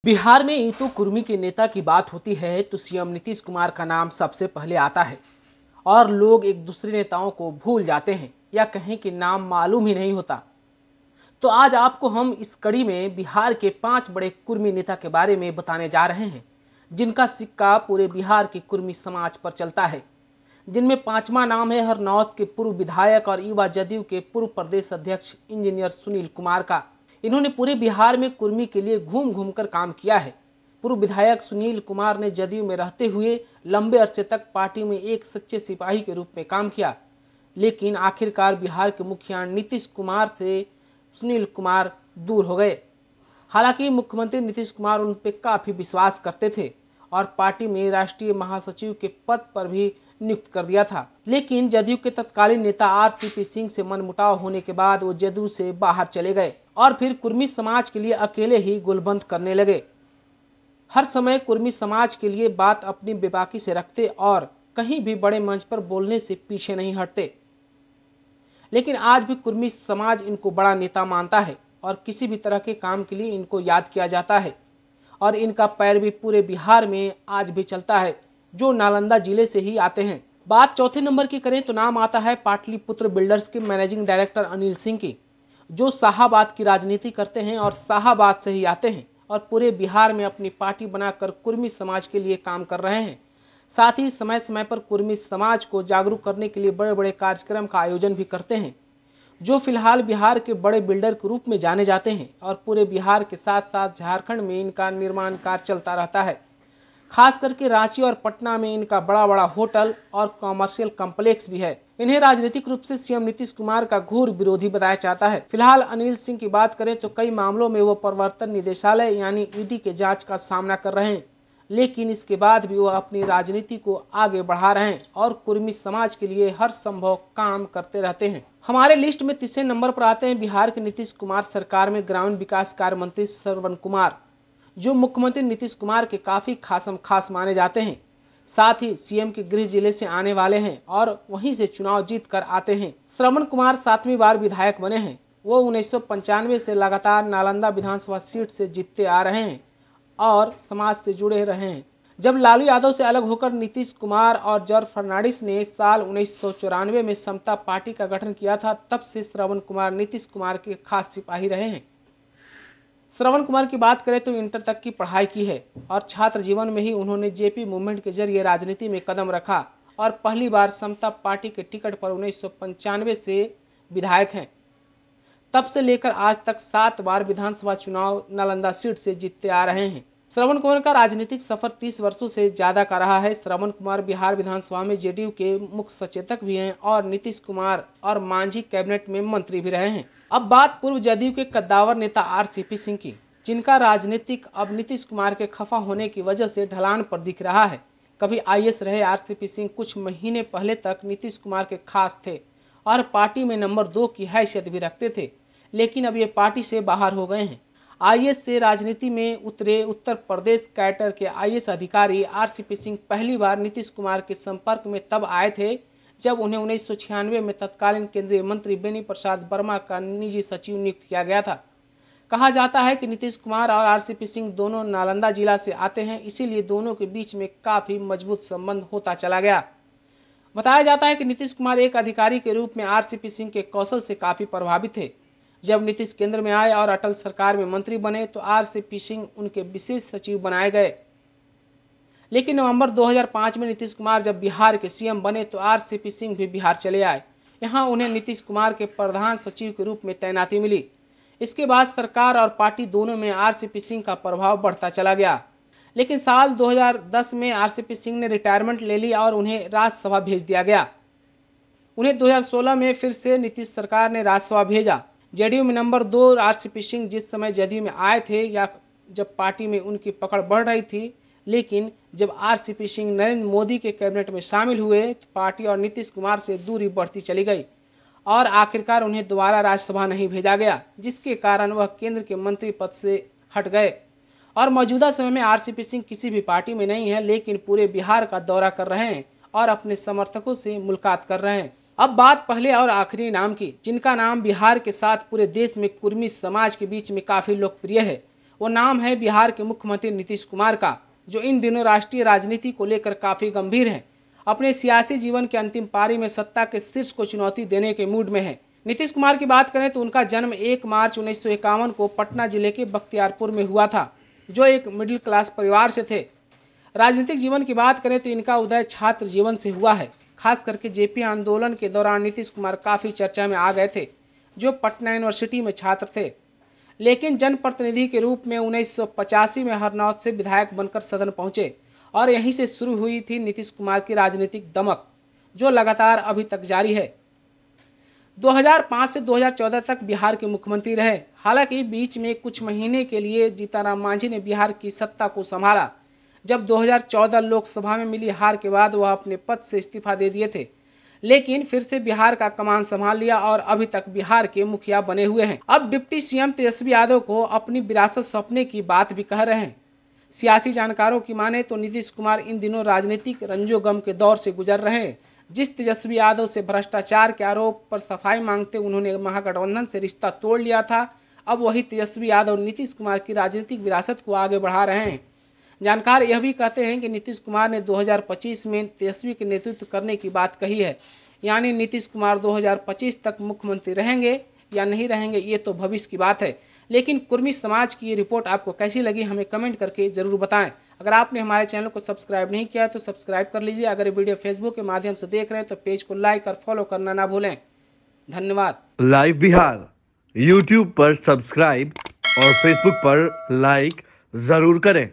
बिहार में यूं कुर्मी के नेता की बात होती है तो सीएम नीतीश कुमार का नाम सबसे पहले आता है और लोग एक दूसरे नेताओं को भूल जाते हैं या कहें कि नाम मालूम ही नहीं होता। तो आज आपको हम इस कड़ी में बिहार के 5 बड़े कुर्मी नेता के बारे में बताने जा रहे हैं जिनका सिक्का पूरे बिहार के कुर्मी समाज पर चलता है। जिनमें पांचवा नाम है हरनौत के पूर्व विधायक और युवा जदयू के पूर्व प्रदेश अध्यक्ष इंजीनियर सुनील कुमार का। इन्होंने पूरे बिहार में कुर्मी के लिए घूम घूम कर काम किया है। पूर्व विधायक सुनील कुमार ने जदयू में रहते हुए लंबे अरसे तक पार्टी में एक सच्चे सिपाही के रूप में काम किया, लेकिन आखिरकार बिहार के मुखिया नीतीश कुमार से सुनील कुमार दूर हो गए। हालांकि मुख्यमंत्री नीतीश कुमार उन पर काफी विश्वास करते थे और पार्टी में राष्ट्रीय महासचिव के पद पर भी नियुक्त कर दिया था, लेकिन जदयू के तत्कालीन नेता आरसीपी सिंह से मनमुटाव होने के बाद वो जदयू से बाहर चले गए और फिर कुर्मी समाज के लिए अकेले ही गोलबंद करने लगे। हर समय कुर्मी समाज के लिए बात अपनी बेबाकी से रखते और कहीं भी बड़े मंच पर बोलने से पीछे नहीं हटते। लेकिन आज भी कुर्मी समाज इनको बड़ा नेता मानता है और किसी भी तरह के काम के लिए इनको याद किया जाता है और इनका पैरवी पूरे बिहार में आज भी चलता है, जो नालंदा जिले से ही आते हैं। बात चौथे नंबर की करें तो नाम आता है पाटलिपुत्र बिल्डर्स के मैनेजिंग डायरेक्टर अनिल सिंह की, जो शाहाबाद की राजनीति करते हैं और शाहाबाद से ही आते हैं और पूरे बिहार में अपनी पार्टी बनाकर कुर्मी समाज के लिए काम कर रहे हैं। साथ ही समय समय पर कुर्मी समाज को जागरूक करने के लिए बड़े बड़े कार्यक्रम का आयोजन भी करते हैं, जो फिलहाल बिहार के बड़े बिल्डर के रूप में जाने जाते हैं और पूरे बिहार के साथ साथ झारखंड में इनका निर्माण कार्य चलता रहता है। खास करके रांची और पटना में इनका बड़ा बड़ा होटल और कॉमर्शियल कॉम्प्लेक्स भी है। इन्हें राजनीतिक रूप से सीएम नीतीश कुमार का घोर विरोधी बताया जाता है। फिलहाल अनिल सिंह की बात करें तो कई मामलों में वो प्रवर्तन निदेशालय यानी ईडी के जांच का सामना कर रहे हैं, लेकिन इसके बाद भी वह अपनी राजनीति को आगे बढ़ा रहे हैं और कुर्मी समाज के लिए हर संभव काम करते रहते हैं। हमारे लिस्ट में तीसरे नंबर पर आते हैं बिहार के नीतीश कुमार सरकार में ग्रामीण विकास कार्य मंत्री श्रवण कुमार, जो मुख्यमंत्री नीतीश कुमार के काफी खासम खास माने जाते हैं। साथ ही सीएम के गृह जिले से आने वाले हैं और वहीं से चुनाव जीत कर आते हैं। श्रवण कुमार 7वीं बार विधायक बने हैं। वो 1995 से लगातार नालंदा विधानसभा सीट से जीतते आ रहे हैं और समाज से जुड़े रहे हैं। जब लालू यादव से अलग होकर नीतीश कुमार और जॉर्ज फर्नांडिस ने साल 1994 में समता पार्टी का गठन किया था, तब से श्रवण कुमार नीतीश कुमार के खास सिपाही रहे हैं। श्रवण कुमार की बात करें तो इंटर तक की पढ़ाई की है और छात्र जीवन में ही उन्होंने जेपी मूवमेंट के जरिए राजनीति में कदम रखा और पहली बार समता पार्टी के टिकट पर 1995 से विधायक हैं। तब से लेकर आज तक 7 बार विधानसभा चुनाव नालंदा सीट से जीतते आ रहे हैं। श्रवण कुमार का राजनीतिक सफर 30 वर्षों से ज्यादा का रहा है। श्रवण कुमार बिहार विधानसभा में जेडीयू के मुख्य सचेतक भी हैं और नीतीश कुमार और मांझी कैबिनेट में मंत्री भी रहे हैं। अब बात पूर्व जदयू के कद्दावर नेता आरसीपी सिंह की, जिनका राजनीतिक अब नीतीश कुमार के खफा होने की वजह से ढलान पर दिख रहा है। कभी आईएएस रहे आरसीपी सिंह कुछ महीने पहले तक नीतीश कुमार के खास थे और पार्टी में नंबर 2 की हैसियत भी रखते थे, लेकिन अब ये पार्टी से बाहर हो गए हैं। आईएएस से राजनीति में उतरे उत्तर प्रदेश कैडर के आईएएस अधिकारी आरसीपी सिंह पहली बार नीतीश कुमार के संपर्क में तब आए थे जब उन्हें 1996 में तत्कालीन केंद्रीय मंत्री बेनी प्रसाद वर्मा का निजी सचिव नियुक्त किया गया था। कहा जाता है कि नीतीश कुमार और आरसीपी सिंह दोनों नालंदा जिला से आते हैं, इसीलिए दोनों के बीच में काफी मजबूत संबंध होता चला गया। बताया जाता है कि नीतीश कुमार एक अधिकारी के रूप में आरसीपी सिंह के कौशल से काफी प्रभावित थे। जब नीतीश केंद्र में आए और अटल सरकार में मंत्री बने तो आरसीपी सिंह उनके विशेष सचिव बनाए गए। लेकिन नवंबर 2005 में नीतीश कुमार जब बिहार के सीएम बने तो आरसीपी सिंह भी बिहार चले आए। यहां उन्हें नीतीश कुमार के प्रधान सचिव के रूप में तैनाती मिली। इसके बाद सरकार और पार्टी दोनों में आरसीपी सिंह का प्रभाव बढ़ता चला गया। लेकिन साल 2010 में आरसीपी सिंह ने रिटायरमेंट ले ली और उन्हें राज्यसभा भेज दिया गया। उन्हें 2016 में फिर से नीतीश सरकार ने राज्यसभा भेजा। जेडीयू में नंबर 2 आरसीपी सिंह जिस समय जेडीयू में आए थे या जब पार्टी में उनकी पकड़ बढ़ रही थी, लेकिन जब आरसीपी सिंह नरेंद्र मोदी के कैबिनेट में शामिल हुए तो पार्टी और नीतीश कुमार से दूरी बढ़ती चली गई और आखिरकार उन्हें दोबारा राज्यसभा नहीं भेजा गया, जिसके कारण वह केंद्र के मंत्री पद से हट गए और मौजूदा समय में आरसीपी सिंह किसी भी पार्टी में नहीं है, लेकिन पूरे बिहार का दौरा कर रहे हैं और अपने समर्थकों से मुलाकात कर रहे हैं। अब बात पहले और आखिरी नाम की, जिनका नाम बिहार के साथ पूरे देश में कुर्मी समाज के बीच में काफी लोकप्रिय है, वो नाम है बिहार के मुख्यमंत्री नीतीश कुमार का, जो इन दिनों राष्ट्रीय राजनीति को लेकर काफी गंभीर हैं। अपने सियासी जीवन के अंतिम पारी में सत्ता के शीर्ष को चुनौती देने के मूड में है। नीतीश कुमार की बात करें तो उनका जन्म 1 मार्च 1951 को पटना जिले के बख्तियारपुर में हुआ था, जो एक मिडिल क्लास परिवार से थे। राजनीतिक जीवन की बात करें तो इनका उदय छात्र जीवन से हुआ है। खास करके जेपी आंदोलन के दौरान नीतीश कुमार काफी चर्चा में आ गए थे, जो पटना यूनिवर्सिटी में छात्र थे। लेकिन जनप्रतिनिधि के रूप में 1985 में हरनौत से विधायक बनकर सदन पहुंचे और यहीं से शुरू हुई थी नीतीश कुमार की राजनीतिक दमक, जो लगातार अभी तक जारी है। 2005 से 2014 तक बिहार के मुख्यमंत्री रहे। हालांकि बीच में कुछ महीने के लिए जीतनराम मांझी ने बिहार की सत्ता को संभाला। जब 2014 लोकसभा में मिली हार के बाद वह अपने पद से इस्तीफा दे दिए थे, लेकिन फिर से बिहार का कमान संभाल लिया और अभी तक बिहार के मुखिया बने हुए हैं। अब डिप्टी सीएम तेजस्वी यादव को अपनी विरासत सौंपने की बात भी कह रहे हैं। सियासी जानकारों की माने तो नीतीश कुमार इन दिनों राजनीतिक रंजोगम के दौर से गुजर रहे हैं। जिस तेजस्वी यादव से भ्रष्टाचार के आरोप पर सफाई मांगते उन्होंने महागठबंधन से रिश्ता तोड़ लिया था, अब वही तेजस्वी यादव नीतीश कुमार की राजनीतिक विरासत को आगे बढ़ा रहे हैं। जानकार यह भी कहते हैं कि नीतीश कुमार ने 2025 में तेजस्वी के नेतृत्व करने की बात कही है। यानी नीतीश कुमार 2025 तक मुख्यमंत्री रहेंगे या नहीं रहेंगे, ये तो भविष्य की बात है। लेकिन कुर्मी समाज की ये रिपोर्ट आपको कैसी लगी, हमें कमेंट करके जरूर बताएं। अगर आपने हमारे चैनल को सब्सक्राइब नहीं किया तो सब्सक्राइब कर लीजिए। अगर ये वीडियो फेसबुक के माध्यम से देख रहे हैं तो पेज को लाइक और फॉलो करना ना भूलें। धन्यवाद। लाइव बिहार यूट्यूब पर सब्सक्राइब और फेसबुक पर लाइक जरूर करें।